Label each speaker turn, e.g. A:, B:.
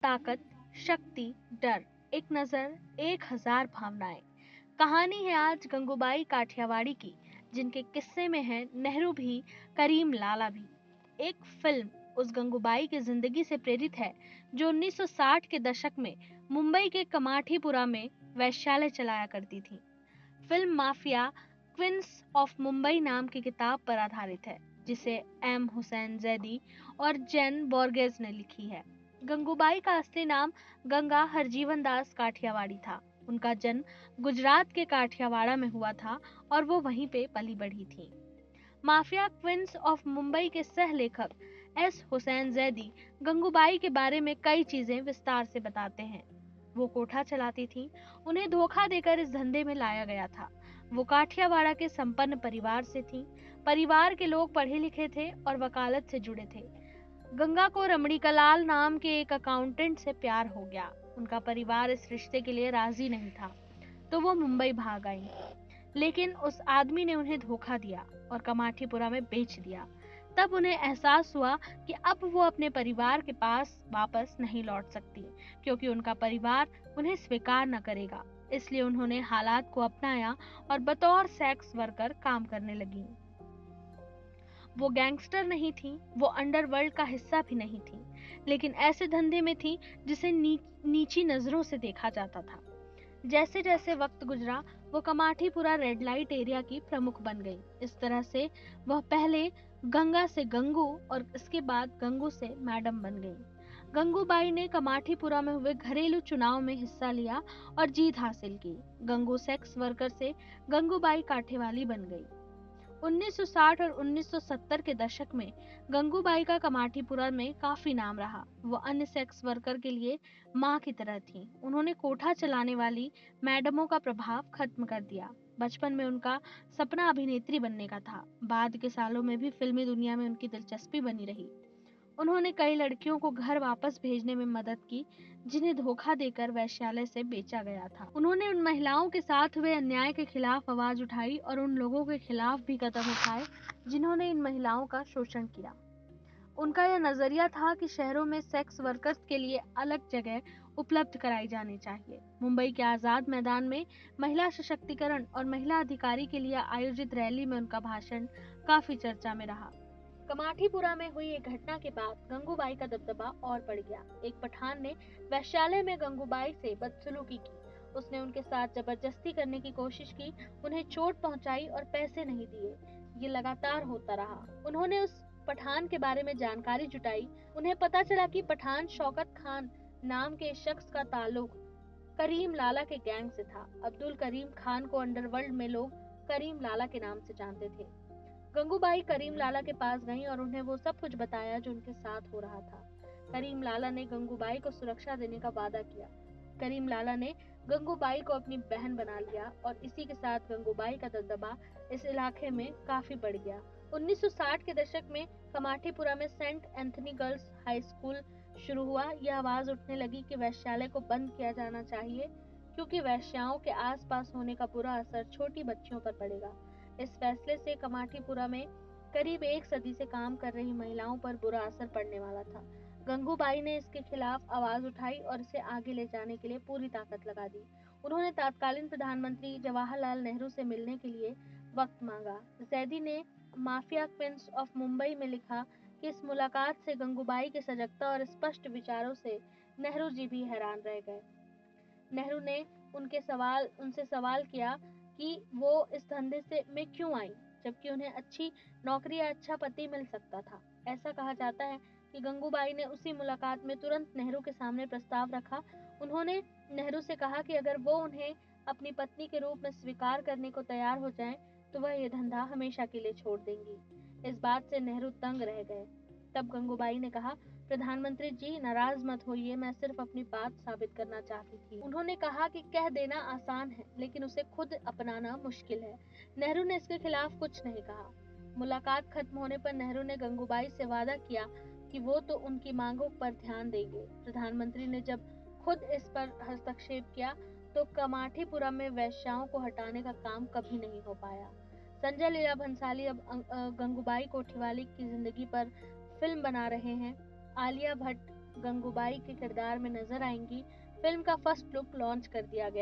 A: ताकत, शक्ति, डर, एक नजर, 1000 भावनाएं। कहानी है आज गंगूबाई काठियावाड़ी की, जिनके किस्से में है नेहरू भी, करीम लाला भी। एक फिल्म उस गंगूबाई की जिंदगी से प्रेरित है जो 1960 के दशक में मुंबई के कमाठीपुरा में वैश्यालय चलाया करती थी। Film Mafia Queens of Mumbai नाम की किताब पर आधारित है, जिसे एम हुसैन जैदी और जेन बोर्गेज ने लिखी है। गंगूबाई का असली नाम गंगा हरजीवन दास काठियावाड़ी था। उनका जन्म गुजरात के काठियावाड़ा में हुआ था और वो वहीं पे पली बढ़ी थी। माफिया क्वींस ऑफ मुंबई के सह लेखक एस हुसैन जैदी गंगूबाई के बारे में कई चीजें विस्तार से बताते हैं। वो कोठा चलाती थी, उन्हें धोखा देकर इस धंधे में लाया गया था। वो काठियावाड़ा के संपन्न परिवार से थी। परिवार के लोग पढ़े लिखे थे और वकालत से जुड़े थे। गंगा को रमणीकलाल नाम के एक अकाउंटेंट से प्यार हो गया। उनका परिवार इस रिश्ते के लिए राजी नहीं था, तो वो मुंबई भाग आई। लेकिन उस आदमी ने उन्हें धोखा दिया और कमाठीपुरा में बेच दिया। तब उन्हें एहसास हुआ कि अब वो अपने परिवार के पास वापस नहीं लौट सकती, क्योंकि उनका परिवार उन्हें स्वीकार न करेगा। इसलिए उन्होंने हालात को अपनाया और बतौर सेक्स वर्कर काम करने लगी। वो गैंगस्टर नहीं थी, वो अंडरवर्ल्ड का हिस्सा भी नहीं थी, लेकिन ऐसे धंधे में थी जिसे नीची नजरों से देखा जाता था। जैसे जैसे वक्त गुजरा, वो कमाठीपुरा रेड लाइट एरिया की प्रमुख बन गई। इस तरह से वह पहले गंगा से गंगू और इसके बाद गंगू से मैडम बन गई। गंगूबाई ने कमाठीपुरा में हुए घरेलू चुनाव में हिस्सा लिया और जीत हासिल की। गंगू सेक्स वर्कर से गंगूबाई काठेवाली बन गई। 1960 और 1970 के दशक में गंगूबाई का कमाठीपुरा में काफी नाम रहा। वो अन्य सेक्स वर्कर के लिए माँ की तरह थी। उन्होंने कोठा चलाने वाली मैडमों का प्रभाव खत्म कर दिया। बचपन में उनका सपना अभिनेत्री बनने का था। बाद के सालों में भी फिल्मी दुनिया में उनकी दिलचस्पी बनी रही। उन्होंने कई लड़कियों को घर वापस भेजने में मदद की, जिन्हें धोखा देकर वैश्यालय से बेचा गया था। उन्होंने उन महिलाओं के साथ हुए अन्याय के खिलाफ आवाज उठाई और उन लोगों के खिलाफ भी कदम उठाए जिन्होंने इन महिलाओं का शोषण किया। उनका यह नजरिया था कि शहरों में सेक्स वर्कर्स के लिए अलग जगह उपलब्ध कराई जानी चाहिए। मुंबई के आजाद मैदान में महिला सशक्तिकरण और महिला अधिकारी के लिए आयोजित रैली में उनका भाषण काफी चर्चा में रहा। कमाठीपुरा में हुई एक घटना के बाद गंगूबाई का दबदबा और बढ़ गया। एक पठान ने वैश्यालय में गंगूबाई से बदसलूकी की। उसने उनके साथ जबरदस्ती करने की कोशिश की, उन्हें चोट पहुंचाई और पैसे नहीं दिए। ये लगातार होता रहा। उन्होंने उस पठान के बारे में जानकारी जुटाई। उन्हें पता चला कि पठान शौकत खान नाम के शख्स का ताल्लुक करीम लाला के गैंग से था। अब्दुल करीम खान को अंडरवर्ल्ड में लोग करीम लाला के नाम से जानते थे। गंगूबाई करीम लाला के पास गईं और उन्हें वो सब कुछ बताया जो उनके साथ हो रहा था। करीम लाला ने गंगूबाई को सुरक्षा देने का वादा किया। करीम लाला ने गंगूबाई को अपनी बहन बना लिया और इसी के साथ गंगूबाई का दबदबा इस इलाके में काफी बढ़ गया। 1960 के दशक में कमाठीपुरा में Saint Anthony Girls High School शुरू हुआ। यह आवाज उठने लगी कि वैश्यालय को बंद किया जाना चाहिए, क्योंकि वैश्याओं के आसपास होने का बुरा असर छोटी बच्चियों पर पड़ेगा। इस फैसले से कमाठीपुरा में करीब एक सदी से काम कर रही महिलाओं पर बुरा असर पड़ने वाला था। गंगूबाई ने इसके खिलाफ आवाज उठाई और इसे आगे ले जाने के लिए पूरी ताकत लगा दी। उन्होंने तत्कालीन प्रधानमंत्री जवाहरलाल नेहरू से मिलने के लिए वक्त मांगा। जैदी ने माफिया क्वींस ऑफ मुंबई में लिखा कि इस मुलाकात से गंगूबाई की सजगता और स्पष्ट विचारों से नेहरू जी भी हैरान रह गए। नेहरू ने उनसे सवाल किया कि वो इस धंधे से में क्यों आई, जबकि उन्हें अच्छी नौकरी या अच्छा पति मिल सकता था। ऐसा कहा जाता है कि गंगूबाई ने उसी मुलाकात में तुरंत नेहरू के सामने प्रस्ताव रखा। उन्होंने नेहरू से कहा कि अगर वो उन्हें अपनी पत्नी के रूप में स्वीकार करने को तैयार हो जाएं, तो वह ये धंधा हमेशा के लिए छोड़ देंगी। इस बात से नेहरू तंग रह गए। तब गंगूबाई ने कहा, प्रधानमंत्री जी नाराज मत होइए, मैं सिर्फ अपनी बात साबित करना चाहती थी। उन्होंने कहा कि कह देना आसान है, लेकिन उसे खुद अपनाना मुश्किल है। नेहरू ने इसके खिलाफ कुछ नहीं कहा। मुलाकात खत्म होने पर नेहरू ने गंगूबाई से वादा किया कि वो तो उनकी मांगों पर ध्यान देंगे। प्रधानमंत्री ने जब खुद इस पर हस्तक्षेप किया, तो कमाठीपुरा में वैश्याओं को हटाने का काम कभी नहीं हो पाया। संजय लीला भंसाली अब गंगूबाई कोठीवाली की जिंदगी पर फिल्म बना रहे हैं। आलिया भट्ट गंगूबाई के किरदार में नजर आएंगी। फिल्म का फर्स्ट लुक लॉन्च कर दिया गया।